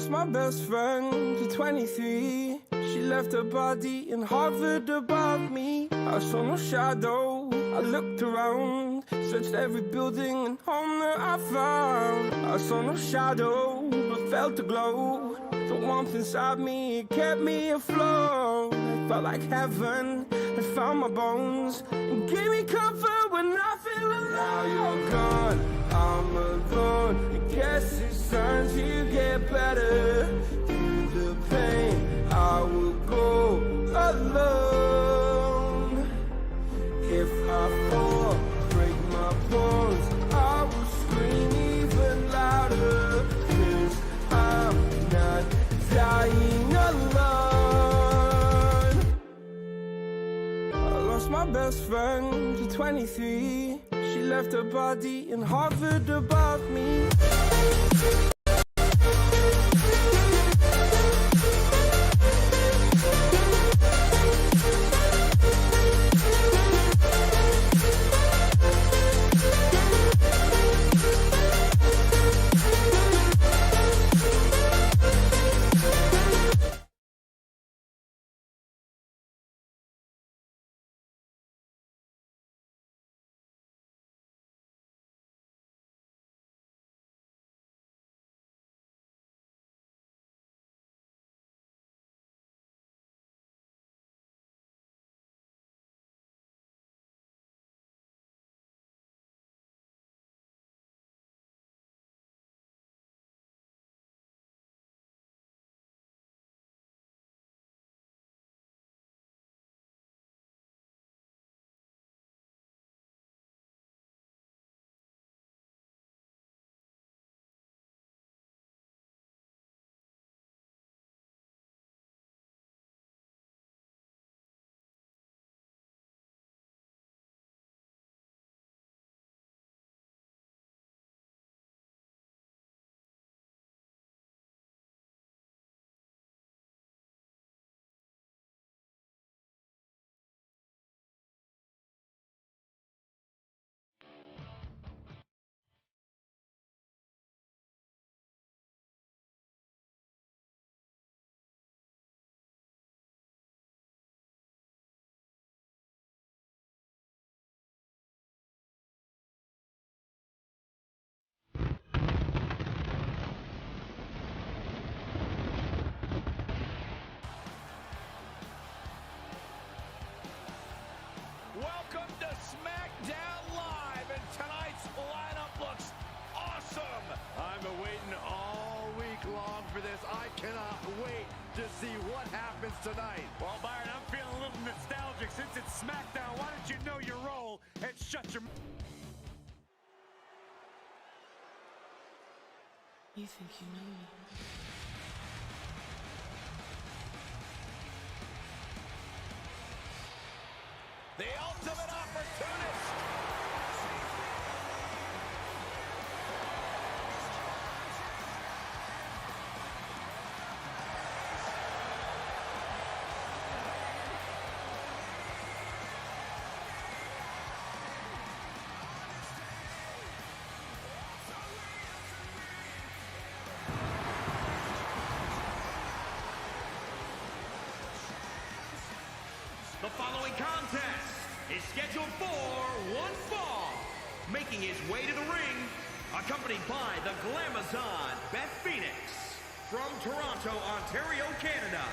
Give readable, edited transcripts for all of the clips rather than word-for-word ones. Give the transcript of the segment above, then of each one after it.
lost my best friend to 23. She left her body in Harvard above me. I saw no shadow, I looked around, searched every building and home that I found. I saw no shadow, but felt a glow. The warmth inside me, it kept me afloat. It felt like heaven had found my bones and gave me comfort when I feel alone. Now you're gone, I'm alone. I guess it's time to get better. Through the pain, I will go alone. If I fall, break my bones, I will scream even louder. 'Cause I'm not dying alone. I lost my best friend to 23. She left her body in Harvard above me. Welcome to SmackDown Live, and tonight's lineup looks awesome. I've been waiting all week long for this. I cannot wait to see what happens tonight. Well, Byron, I'm feeling a little nostalgic since it's SmackDown. Why don't you know your role and shut your... You think you know me? The ultimate opportunist. The following contest is scheduled for one fall. Making his way to the ring, accompanied by the Glamazon, Beth Phoenix. From Toronto, Ontario, Canada.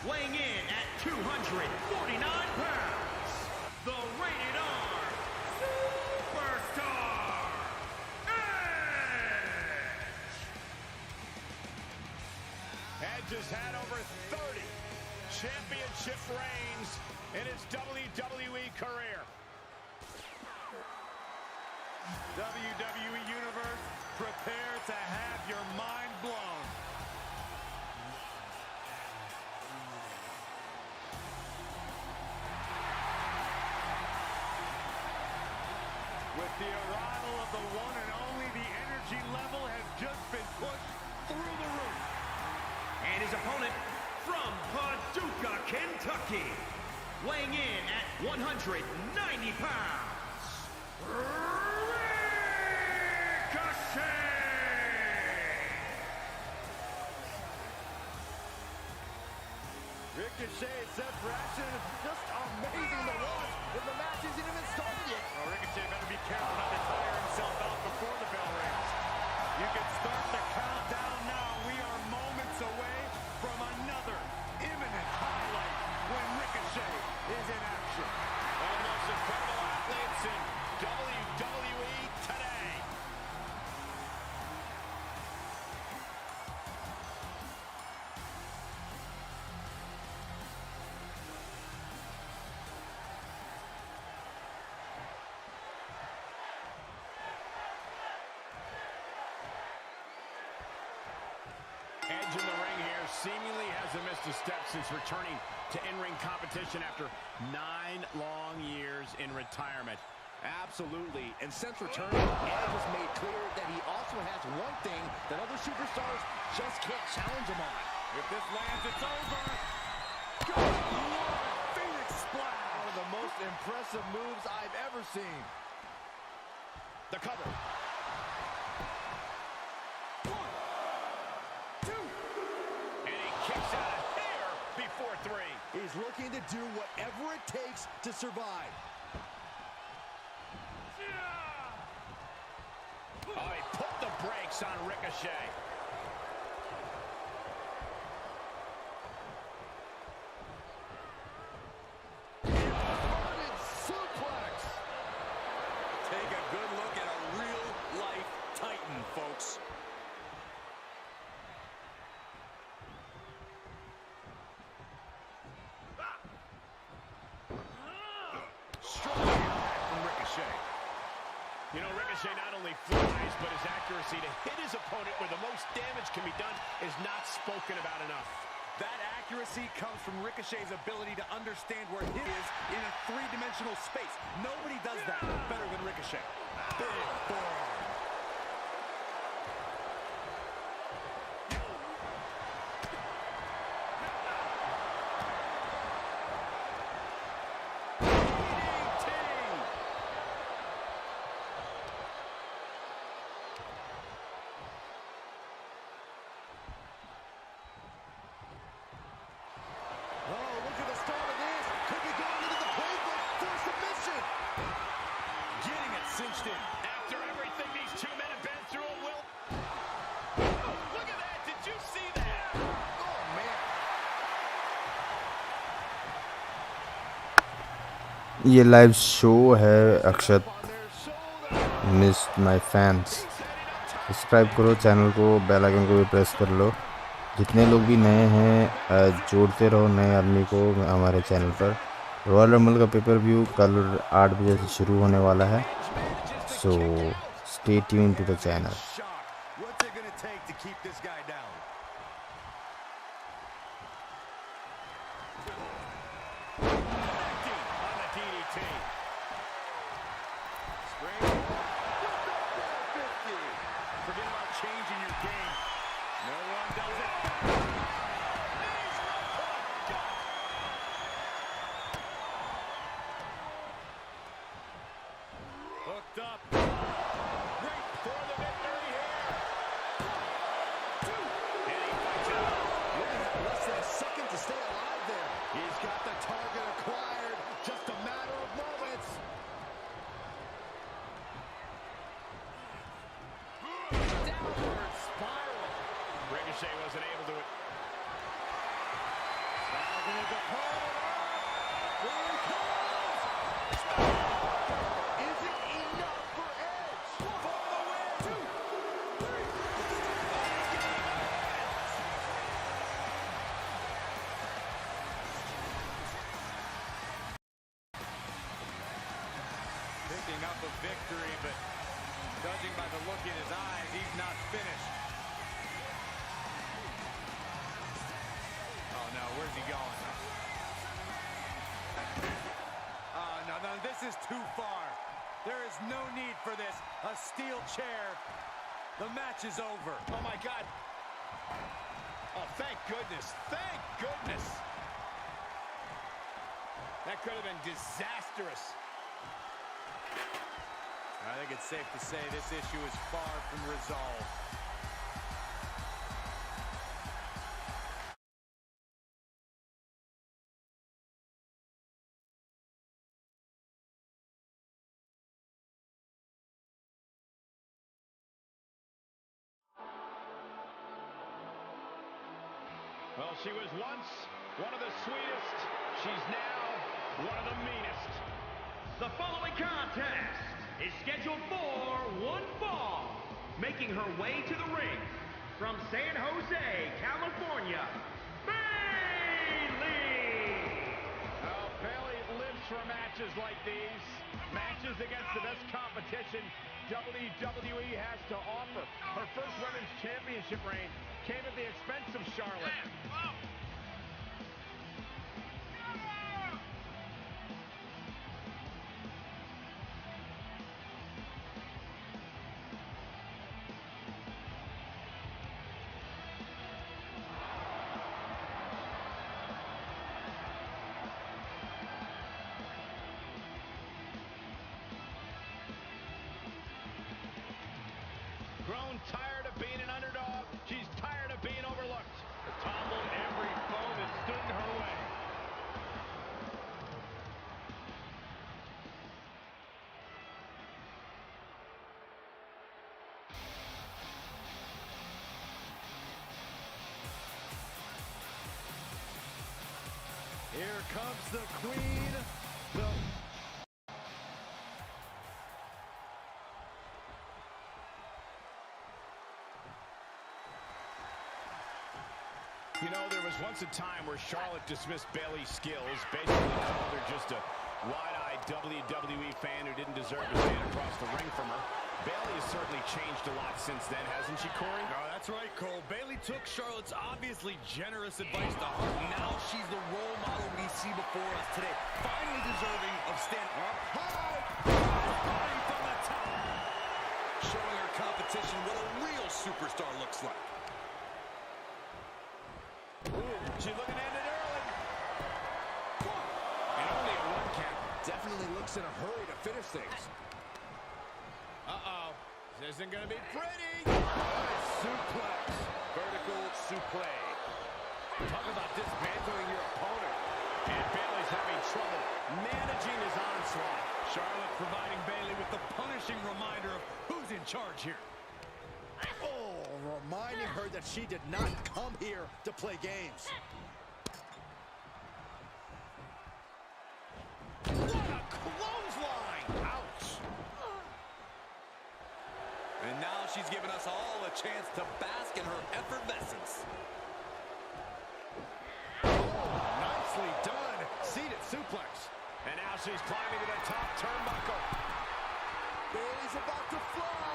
Weighing in at 249 pounds. The Rated R Superstar, Edge. Edge has had over 30 championship reigns in his WWE career. WWE Universe, prepare to have your mind blown. With the arrival of the one and only, the energy level has just been pushed through the roof. And his opponent from Paducah, Kentucky, weighing in at 190 pounds, Ricochet! Ricochet is set for action. Just amazing to watch. If the match isn't even started yet. Well, Ricochet better be careful not to tire himself out before the bell rings. You can start the countdown now. We are moments away from another imminent highlight when Ricochet is in action. One of the most incredible athletes in WWE today. Edge in the ring here seemingly hasn't missed a step since returning to in-ring competition after 9 long years in retirement. Absolutely. And since returning, Edge has made clear that he also has one thing that other superstars just can't challenge him on. If this lands, it's over. Good Lord, Phoenix Splash. One of the most impressive moves I've ever seen. The cover. Kicks out of here before 3. He's looking to do whatever it takes to survive. Oh, he put the brakes on Ricochet. Inverted suplex. Take a good look at a real-life Titan, folks. Strong impact from Ricochet. You know, Ricochet not only flies, but his accuracy to hit his opponent where the most damage can be done is not spoken about enough. That accuracy comes from Ricochet's ability to understand where he is in a three-dimensional space. Nobody does that better than Ricochet. Big forearm. Cinched in. After everything these two men have been through, Will. Oh, look at that. Did you see that? Oh, man. ये live show है अक्षत missed my fans. Subscribe करो channel को, bell icon को भी press कर लो। जितने लोग भी नए हैं जोड़ते रहो नए आदमी को हमारे चैनल पर। रॉयल रंबल का पेपर व्यू कल 8 बजे से शुरू होने वाला है, so stay tune to the channel. What's it going to take to keep this guy down? Connecting on the DDT. Spring. Forget about changing your game. No one does it. Hooked up. Great for the victory here. And he fights it out. Less than a second to stay alive there. He's got the target acquired. Just a matter of moments. Downward spiral. Ricochet wasn't able to. Rousing his opponent up. Here he comes. Is it enough for Edge? For the win. 2, 3. Picking up a victory, but judging by the look in his eyes, he's not finished. Oh no, where's he going? Oh no, this is too far. There is no need for this. A steel chair. The match is over. Oh my God. Oh, thank goodness. Thank goodness. That could have been disastrous. I think it's safe to say this issue is far from resolved. Well, she was once one of the sweetest. She's now one of the meanest. The following contest is scheduled for one fall. Making her way to the ring from San Jose, California, Bayley! Oh, Bayley lives for matches like these. Matches against the best competition WWE has to offer. Her first women's championship reign came at the expense of Charlotte. Grown tired of being an underdog. She's tired of being overlooked. Toppled every foe that stood in her way. Here comes the queen. You know, there was once a time where Charlotte dismissed Bayley's skills, basically called her just a wide-eyed WWE fan who didn't deserve to stand across the ring from her. Bayley has certainly changed a lot since then, hasn't she, Corey? No, that's right, Cole. Bayley took Charlotte's obviously generous advice to heart. Now she's the role model we see before us today. Finally deserving of standing up high. Body from the top. Showing her competition what a real superstar looks like. She's looking at it early. And only a one count. Definitely looks in a hurry to finish things. Uh-oh. This isn't going to be pretty. Nice suplex. Vertical suplex. Talk about dismantling your opponent. And Bayley's having trouble managing his onslaught. Charlotte providing Bayley with the punishing reminder of who's in charge here. Oh, reminding her that she did not come here to play games. What a clothesline! Ouch! And now she's given us all a chance to bask in her effervescence. Nicely done. Seated suplex. And now she's climbing to the top turnbuckle. Bayley's about to fly.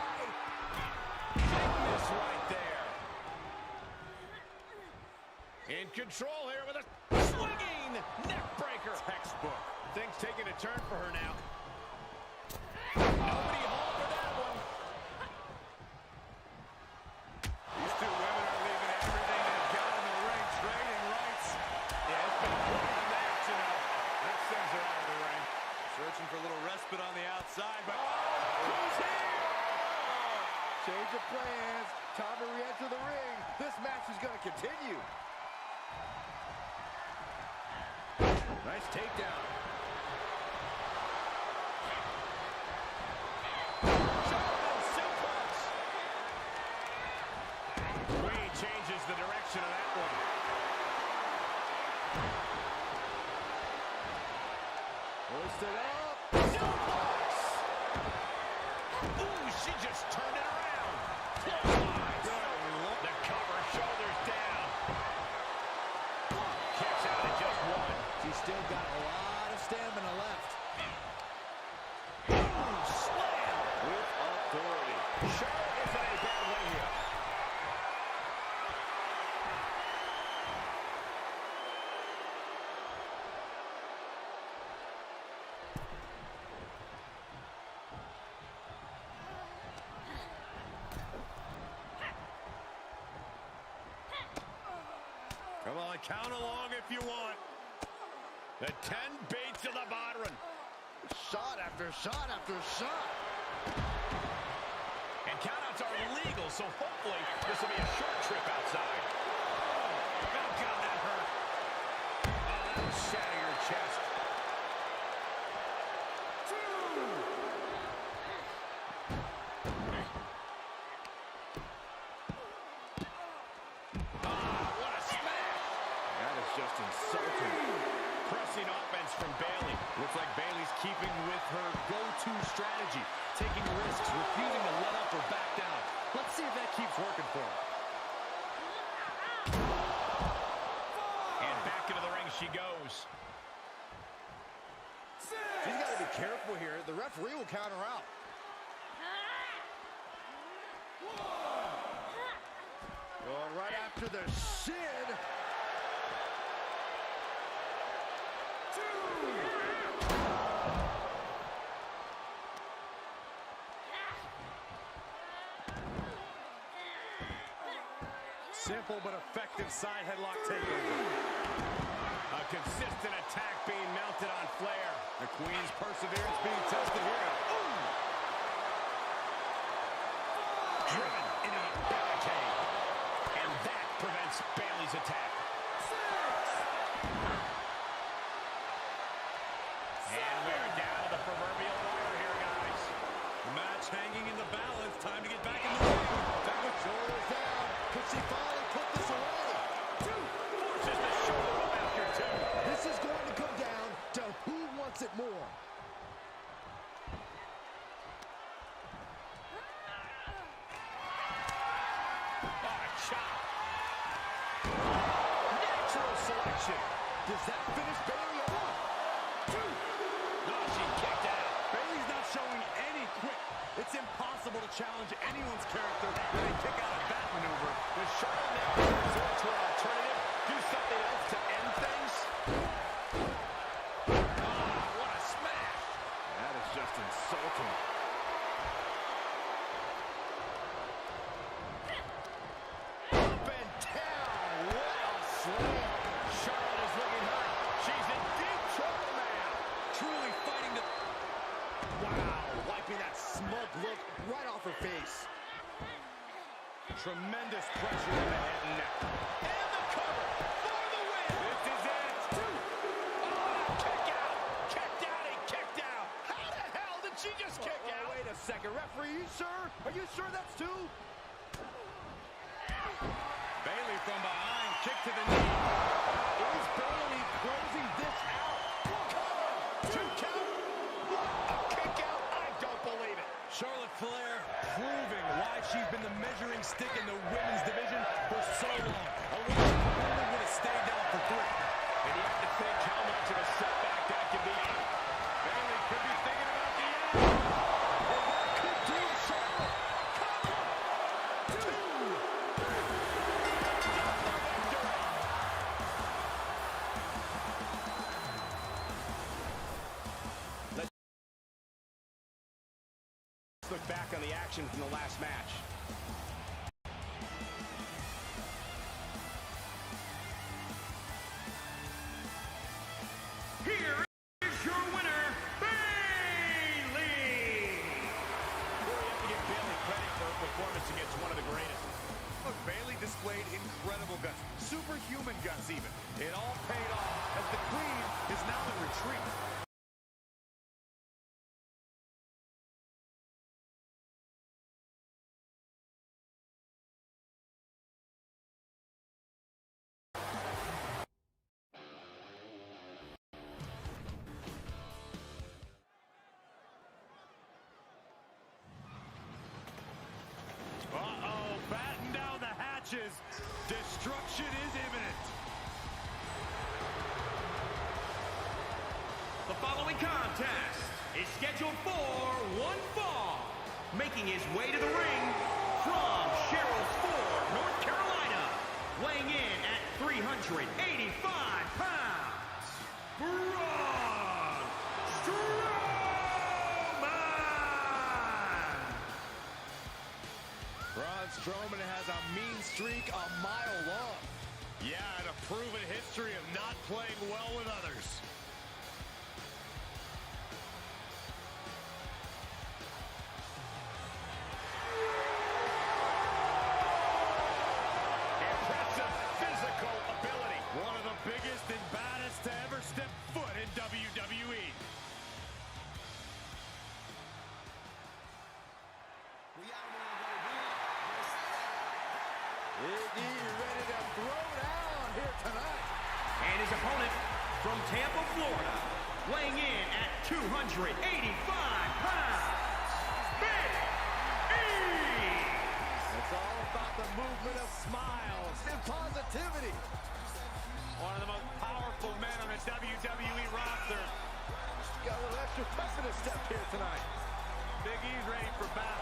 This right there. In control here with a swinging neck breaker. Textbook. Things taking a turn for her now. Nobody home for that one. These two women are leaving everything they've got in the ring, trading rights. Yeah, it's been quite a match, you know. That sends her out of the ring. Searching for a little respite on the outside, but Who's here? Change of plans. Time to re-enter the ring. This match is going to continue. nice takedown. Queen changes the direction of that one. Hoisted up. Suplex! Ooh, she just turned it around. Clothesline. The cover, shoulders down. Kicks out at just one. She's still got a lot of stamina left. Ooh, slam with authority. Charlotte is in a bad way here. Come on, count along if you want. The 10 beats of the Bodhrán. Shot after shot after shot. And countouts are legal, so hopefully this will be a short trip outside. Oh, God, that hurt. Oh, that will shatter your chest. Ah, what a smash. moves from Bayley. Looks like Bayley's keeping with her go-to strategy, taking risks, refusing to let up or back down. Let's see if that keeps working for her. And back into the ring she goes. She's got to be careful here. The referee will count her out. Going right after the shin. Simple but effective side headlock takeover. A consistent attack being mounted on Flair. The Queen's perseverance being tested here. Driven into the barricade. And that prevents Bayley's attack. And we're down to the proverbial wire here, guys. The match hanging in the balance. Time to get back in the ring. Shoulders down. Could she finally put this away? Forces the shoulder roll after two. This is going to come down to who wants it more. Chop. Natural selection. Does that finish Bayley off? Oh, she kicked out. Bayley's not showing any quit. It's impossible to challenge anyone's character when they kick out of that maneuver. Does Charlotte now resort to an alternative? Do something else to end things? Ah, what a smash. That is just insulting. Up and down. What a slam. Charlotte is looking hurt. She's in deep trouble now. Truly fighting to... Wow. Wiping that smug look right off her face. Tremendous pressure on the head and neck. And the cover for the win. This is it. Oh, kick out. Kicked out and kicked out. How the hell did she just kick out? Wait a second. Referee, you sure? Are you sure that's two? Bayley from behind. Kick to the knee. Is Bayley closing this out? Two count. What a kick out. I don't believe it. Charlotte Flair proving why she's been the measuring stick in the women's division for so long. A woman who probably would have stayed down for three. And you have to think how much of a setback that could be. Bayley could be thinking about the end. And that could do Charlotte. Let's look back on the action from the last match. Here is your winner, Bayley! We have to give Bayley credit for her performance against one of the greatest. Look, Bayley displayed incredible guts, superhuman guts even. It all paid off as the Queen is now in retreat. Uh-oh, batten down the hatches. Destruction is imminent. The following contest is scheduled for one fall. Making his way to the ring from Sherrills Ford, North Carolina. Weighing in at 385 pounds. Braun Strowman! Braun Strowman has a mean streak a mile long. Yeah, and a proven history of not playing well with others. Impressive physical ability. One of the biggest and baddest to ever step foot in WWE. Iggy ready to throw down here tonight. And his opponent from Tampa, Florida, weighing in at 285 pounds, Big E! It's all about the movement of smiles and positivity. One of the most powerful men on the WWE roster. Got a little extra pep in his step here tonight. Big E's ready for battle.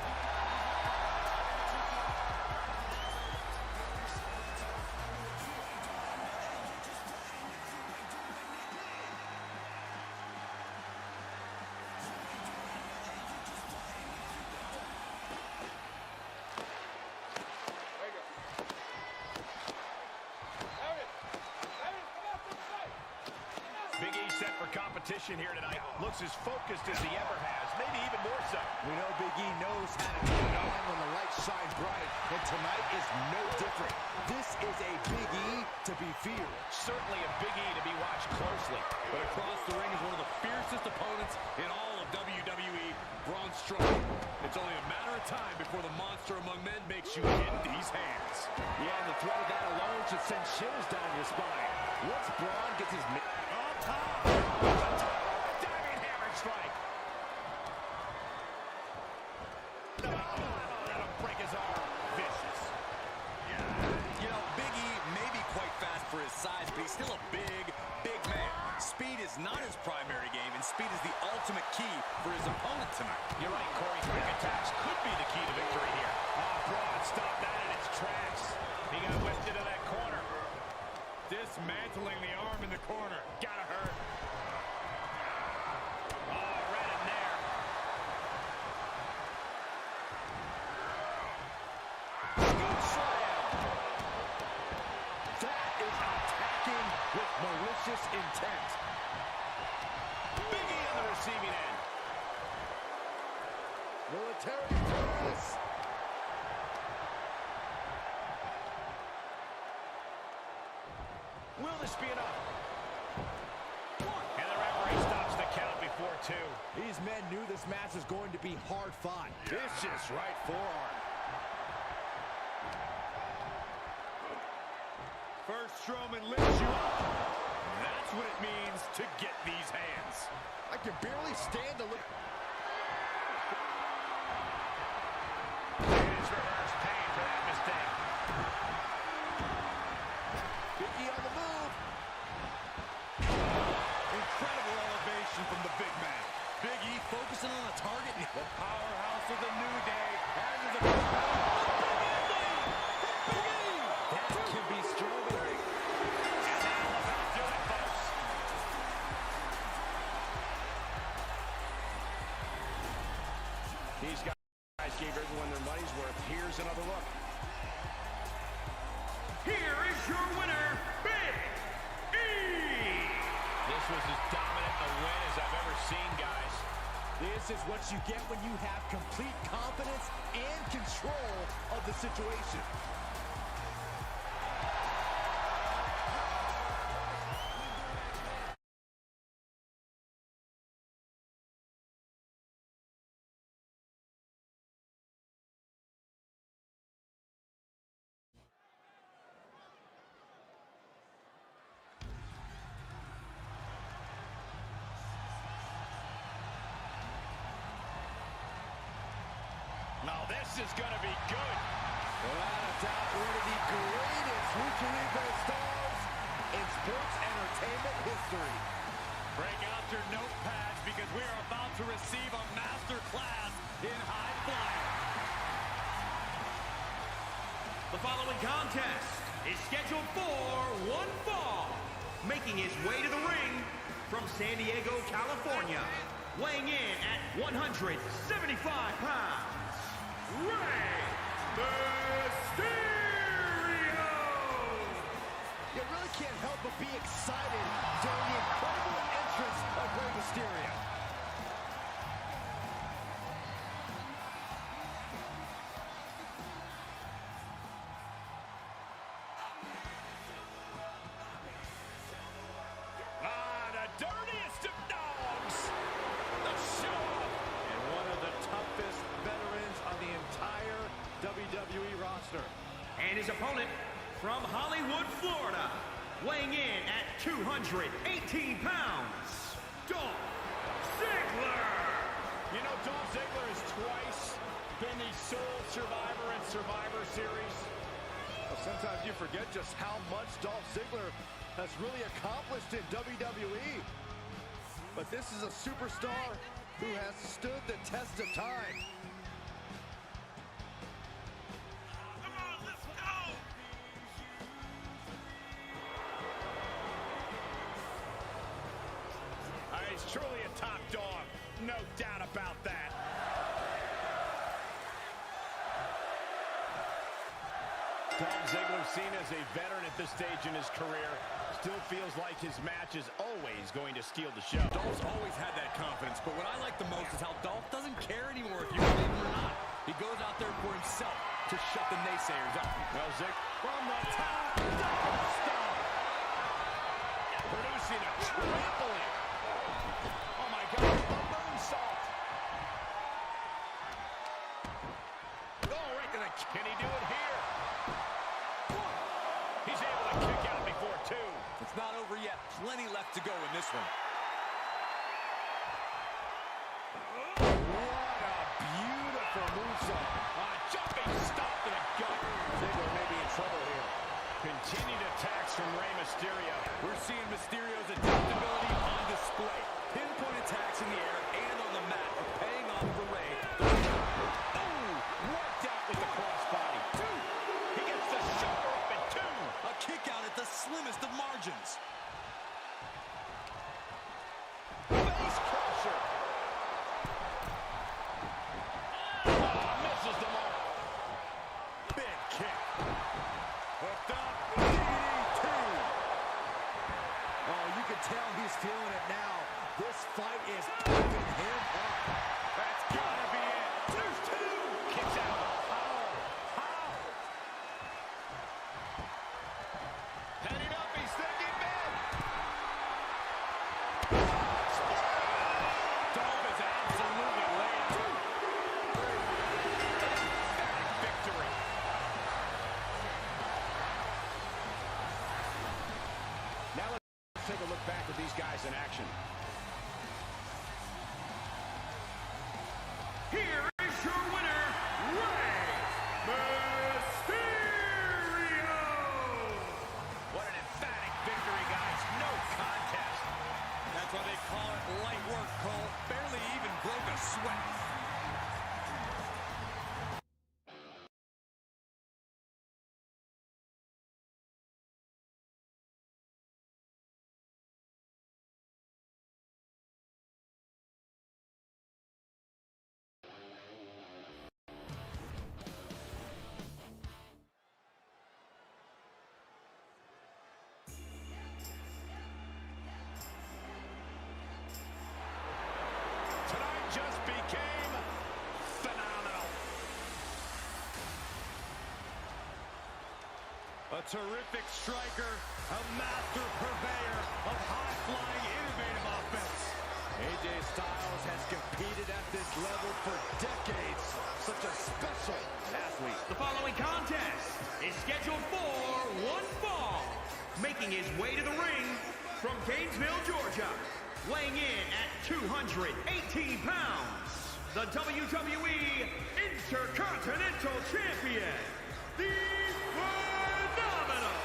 Big E set for competition here tonight. Looks as focused as he ever has, maybe even more so. We know Big E knows how to turn on when the lights shine bright, and tonight is no different. This is a Big E to be feared. Certainly a Big E to be watched closely. But across the ring is one of the fiercest opponents in all of WWE, Braun Strowman. It's only a matter of time before the monster among men makes you hit these hands. Yeah, and the threat of that alone should send shivers down your spine. Once Braun gets his On top! Diving hammer strike! No, that'll break his arm. Vicious. You know, Big E may be quite fast for his size, but he's still a big man. Speed is not his primary game, and speed is the ultimate key for his opponent tonight. You're right, Corey. Quick attacks could be the key to victory here. Oh, Braun stopped that in its tracks. He got whipped into that corner. Dismantling the arm in the corner. Gotta hurt. Oh, right in there. scoop slam. That is attacking with malicious intent. Big E on the receiving end. Military press. Will this be enough? And the referee stops the count before 2. These men knew this match was going to be hard fought. Vicious right forearm. First Strowman lifts you up. That's what it means to get these hands. I can barely stand to look. And it's reverse pain for that mistake. Big E on the move. Incredible elevation from the big man. Big E focusing on a target. The powerhouse of the New Day. And the big E! That can be Strowman. And that'll about do it, folks. These guys gave everyone their money's worth. Here's another look. Here is your winner, Big E! This was as dominant a win as I've ever seen, guys. This is what you get when you have complete confidence and control of the situation. Now this is going to be good. Without a doubt, one of the greatest Lucha Libre stars in sports entertainment history. Break out your notepads because we are about to receive a master class in high flying. The following contest is scheduled for one fall. Making his way to the ring from San Diego, California. Weighing in at 175 pounds, Rey Mysterio! You really can't help but be excited during the incredible entrance of Rey Mysterio. The dirtiest of dogs. The show. And one of the toughest veterans on the entire WWE roster. And his opponent from Hollywood, Florida, weighing in at 218 pounds, Dolph Ziggler. You know, Dolph Ziggler has twice been the sole survivor in Survivor Series. Well, sometimes you forget just how much Dolph Ziggler has really accomplished in WWE. But this is a superstar who has stood the test of time. Come on, let's go. He's truly a top dog. No doubt about that. Dolph Ziggler, seen as a veteran at this stage in his career, still feels like his match is always going to steal the show. Dolph's always had that confidence, but what I like the most is how Dolph doesn't care anymore if you believe him or not. He goes out there for himself to shut the naysayers up. Well, Ziggler from the top, double stomp, producing a trampling. Oh my God, the moonsault. Oh, right to the, can he do it here? He's able to kick out before two. It's not over yet. Plenty left to go in this one. What a beautiful moonsault. Jumping stop to the gut. Ziggler may be in trouble here. Continued attacks from Rey Mysterio. We're seeing Mysterio's adaptability on display. Pinpoint attacks in the air and on the mat are paying off for Rey. Oh, worked out with the crossbody. He gets the shoulder up at two. A kick out at the slimmest of margins. Face crusher. Misses the mark. Big kick. Hooked up. DDT. Oh, you can tell he's feeling it now. This fight is pumping him up. That's gotta be it. There's two. Kicks out. How? Heading up. He's thinking big. Dolph is absolutely laid. Victory. Now let's take a look back at these guys in action. Here is your winner, Rey Mysterio. What an emphatic victory, guys. No contest. That's why they call it light work, Cole. Barely even broke a sweat. Tonight just became phenomenal. A terrific striker, a master purveyor of high-flying, innovative offense. AJ Styles has competed at this level for decades. Such a special athlete. The following contest is scheduled for one fall. Making his way to the ring from Gainesville, Georgia. Weighing in at 218 pounds. The WWE Intercontinental Champion. The phenomenal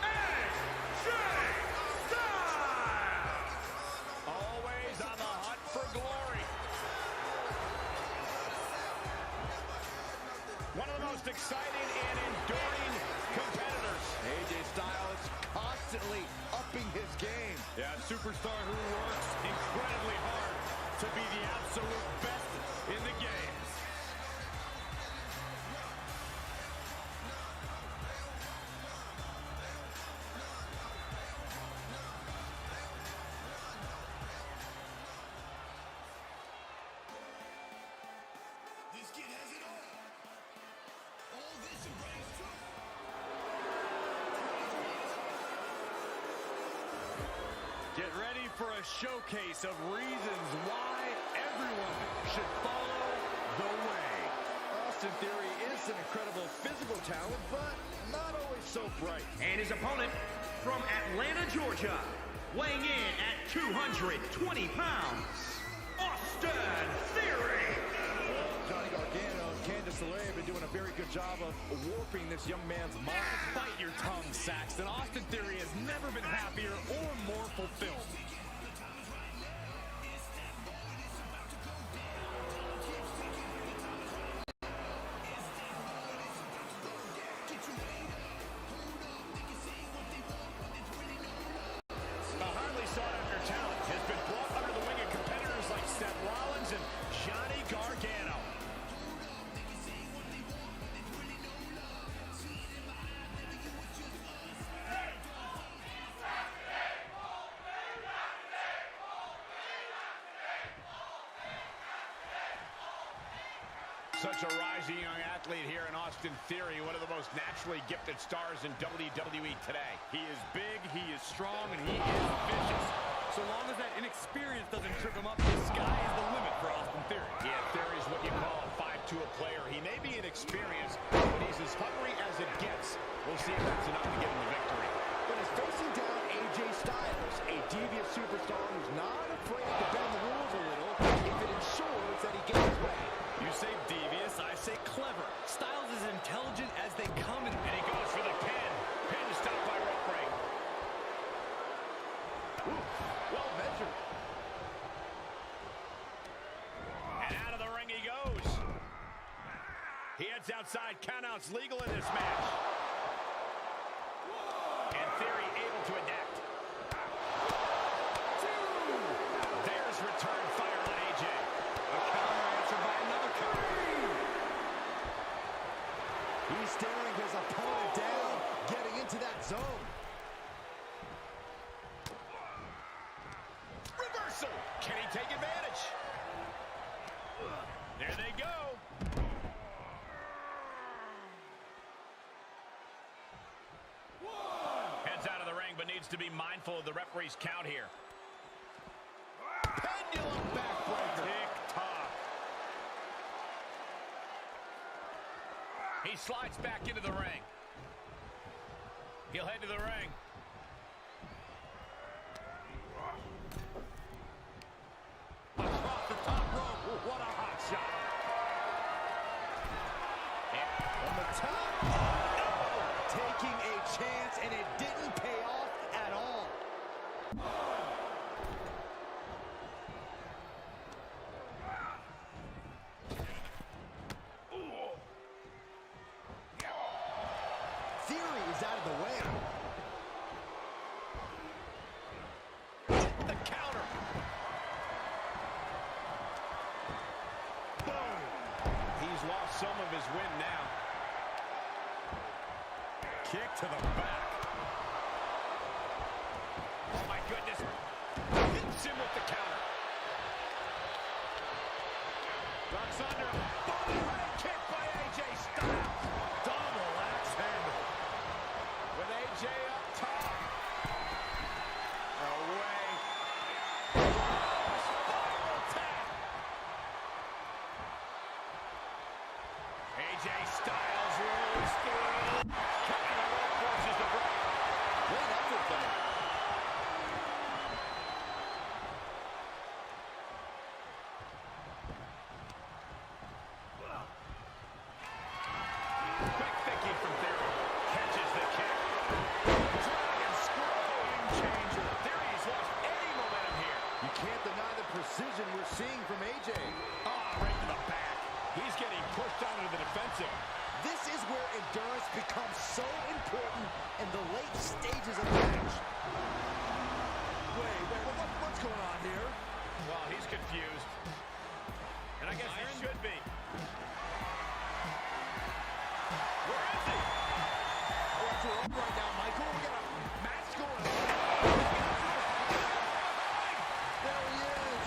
AJ Styles. Always on the hunt for glory. One of the most exciting and enduring competitors. AJ Styles constantly upping his game. Yeah, a superstar who works incredibly hard to be the absolute best in the game. This kid has it all. All this and brings trouble. Get ready for a showcase of reasons why everyone should follow the way. Austin Theory is an incredible physical talent, but not always so bright. And his opponent from Atlanta, Georgia, weighing in at 220 pounds, Austin Theory. Johnny Gargano and Candice LeRae have been doing a very good job of warping this young man's mind. Bite your tongue, Saxton. Austin Theory has never been happier or more fulfilled. A highly sought-after talent has been brought under the wing of competitors like Seth Rollins and Johnny Gargano. Such a rising young athlete here in Austin Theory, one of the most naturally gifted stars in WWE today. He is big, he is strong, and he is vicious. So long as that inexperience doesn't trip him up, the sky is the limit for Austin Theory. Yeah, Theory is what you call a 5-tool player. He may be inexperienced, but he's as hungry as it gets. We'll see if that's enough to get him the victory. But he's facing down AJ Styles, a devious superstar who's not afraid to bend the rules a little if it ensures that he gets his way. You say devious, I say clever. Styles is intelligent as they come, and And he goes for the pin. Pin stopped by rope break. Well measured. And out of the ring he goes. He heads outside. Countouts legal in this match. And Theory able to adapt. There's return fire on AJ. a counter answer by another counter. He's staring his opponent down, getting into that zone. Reversal. Can he take advantage? There they go. Heads out of the ring, but needs to be mindful of the referee's count here. Pendulum backbreaker. Tick-tock. He slides back into the ring. He'll head to the ring. Across the top rope. What a hot shot. On the top, taking a chance, and it didn't pay off at all. Theory is out of the way. The counter. Boom. He's lost some of his wind now. Kick to the back. Oh my goodness. Hits him with the counter. Ducks under. Body head kick by AJ Styles. Double axe handle. With AJ up top. Away. Spiral tap. AJ Styles rolls through. Kicking the rope, forces the break. Great effort there. Quick thinking from Theory. Catches the kick. Dragon screw. Game changer. Theory's lost any momentum here. You can't deny the precision we're seeing from AJ. Right to the back. He's getting pushed onto the defensive. This is where endurance becomes so important in the late stages of the match. What's going on here? Well, he's confused. And I guess he should be. Where is he? Oh, it's up right now, Michael. We got a match going on. There he is.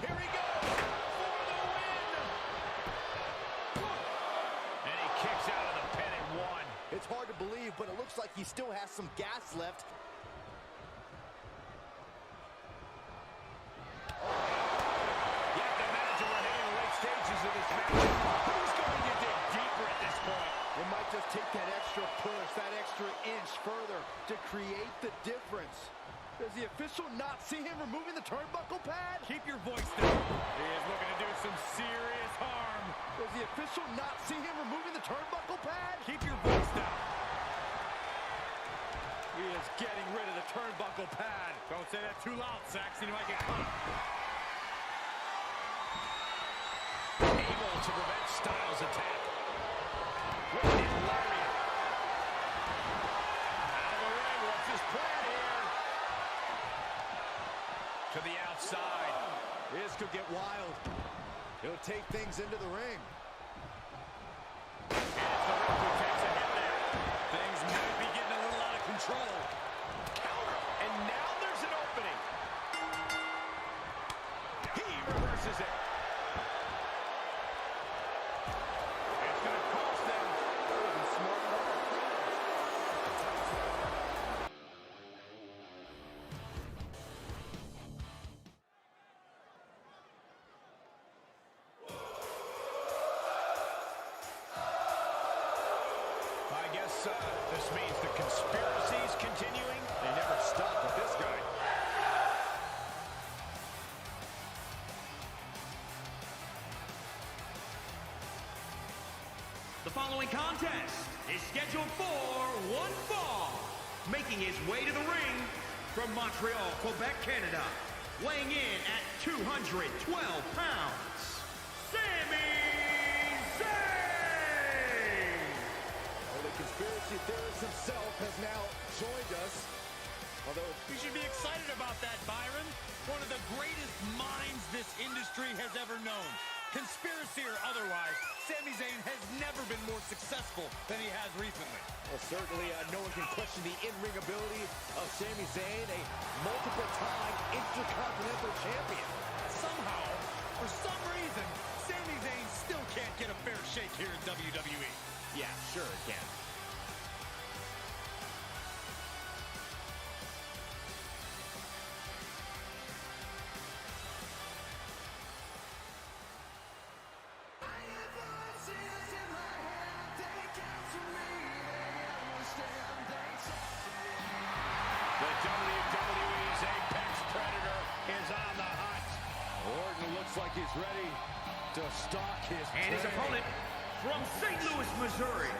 Here he goes for the win. And he kicks out of the pin at one. It's hard to believe, but it looks like he still has some gas left. You have to imagine we're hitting the late stages of this match. Who's going to dig take that extra push, that extra inch further to create the difference. Does the official not see him removing the turnbuckle pad? Keep your voice down. He is looking to do some serious harm. Does the official not see him removing the turnbuckle pad? Keep your voice down. He is getting rid of the turnbuckle pad. Don't say that too loud, Saxon. You might get caught. Able to prevent Styles' attack. With his lariat. Out of the ring. What's his plan here? To the outside. This could get wild. He'll take things into the ring. And it's the Rip who takes a hit there. Things might be getting a little out of control. Counter. And now there's an opening. He reverses it. It's going to cost them. I guess this means the conspiracy's continuing. They never stop with this guy. The following contest is scheduled for one fall. Making his way to the ring from Montreal, Quebec, Canada. Weighing in at 212 pounds, Sami Zayn! Well, the conspiracy theorist himself has now joined us. Although You should be excited about that, Byron. One of the greatest minds this industry has ever known. Conspiracy or otherwise, Sami Zayn has never been more successful than he has recently. well, certainly no one can question the in-ring ability of Sami Zayn, a multiple-time Intercontinental Champion. Somehow, for some reason, Sami Zayn still can't get a fair shake here in WWE. Yeah, sure it can. The WWE's Apex Predator is on the hunt. Orton looks like he's ready to stalk his And his prey. opponent from St. Louis, Missouri,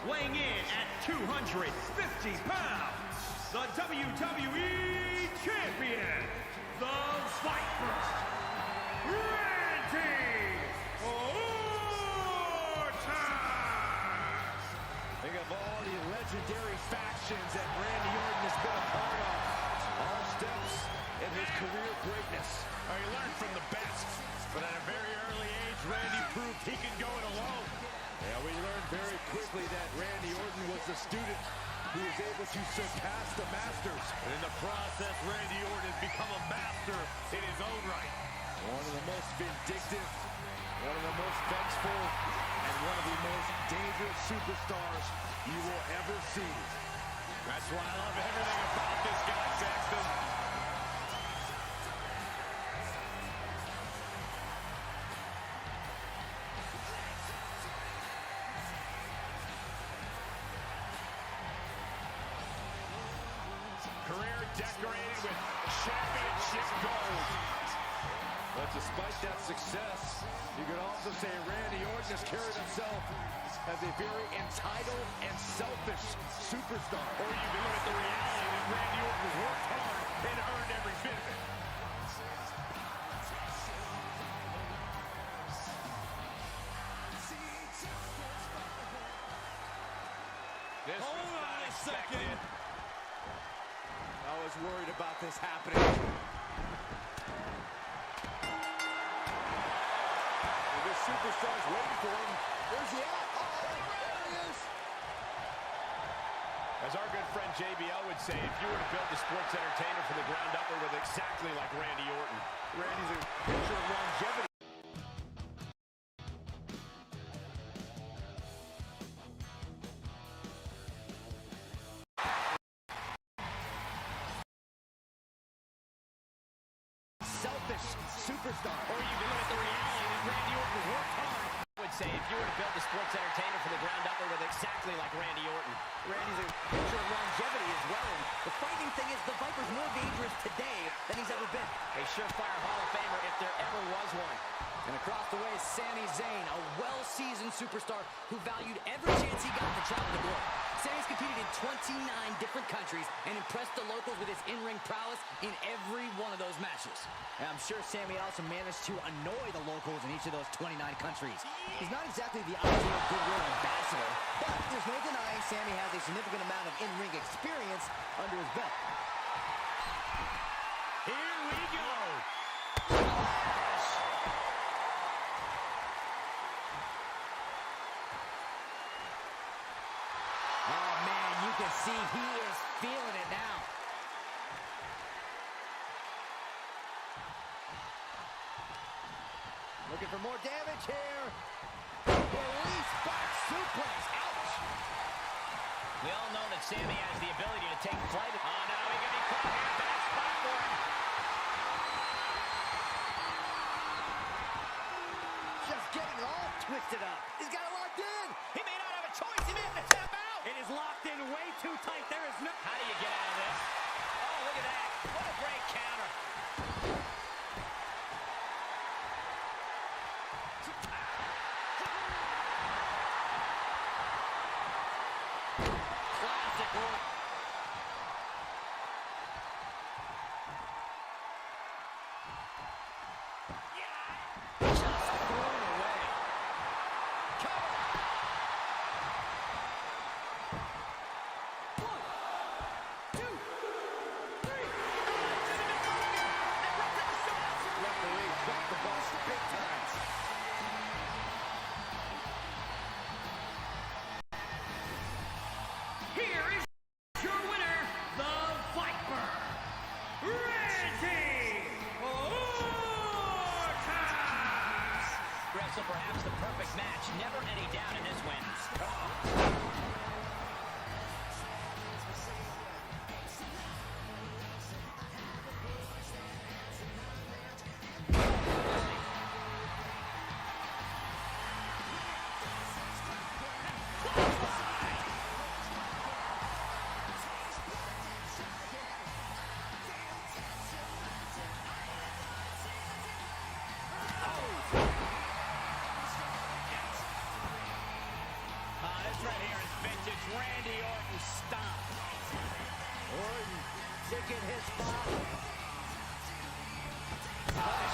weighing in at 250 pounds, the WWE Champion, the Viper, Randy Orton! Think of all the legendary factions that Randy Orton has been a part of. All steps in his career greatness. He learned from the best, but at a very early age, Randy proved he could go it alone. Yeah, we learned very quickly that Randy Orton was the student who was able to surpass the masters. In the process, Randy Orton has become a master in his own right. One of the most vindictive, one of the most vengeful, and one of the most dangerous superstars you will ever see. That's why I love everything about this guy, Saxton. Career decorated with championship gold. But despite that success, you could also say Randy Orton has carried himself as a very entitled and selfish superstar. Or you can look at the reality that Randy Orton worked hard and earned every bit of it. This Hold was on not a expected. second. I was worried about this happening. This superstar's waiting for him. Where's he at? Oh, there he is. As our good friend JBL would say, if you were to build the sports entertainer from the ground up, it would look exactly like Randy Orton. Randy's a picture of longevity. Selfish superstar. Or you can look at the reality that Randy Orton worked hard. I would say if you were to build a sports entertainer from the ground up, it would exactly like Randy Orton. Randy's a picture of longevity as well. And the frightening thing is the Viper's more dangerous today than he's ever been. A surefire Hall of Famer if there ever was one. And across the way is Sami Zayn, a well-seasoned superstar who valued every chance he got to travel the globe. Sami's competed in 29 different countries and impressed the locals with his in-ring prowess in every one of those matches. And I'm sure Sami also managed to annoy the locals in each of those 29 countries. He's not exactly the ideal goodwill ambassador, but there's no denying Sami has a significant amount of in-ring experience under his belt. Here we go. Oh, man, you can see he is feeling it now. Looking for more damage here. Release back suplex. Ouch. We all know that Sami has the ability to take flight. Oh, no, he could be caught here. Bad spot for him. Just getting all twisted up. He's got it locked in. He may not have a choice. He may have to tap out. It is locked in way too tight. There is no... How do you get out of this? Oh, look at that. What a great counter. Classic work. Just thrown away. Cover. Referee dropped the ball big time. Here is your winner, the Viper, Randy Orton! Wrestle perhaps the perfect match. Never any doubt in this win. This right here is vintage Randy Orton stomp. Orton taking his spot. Punish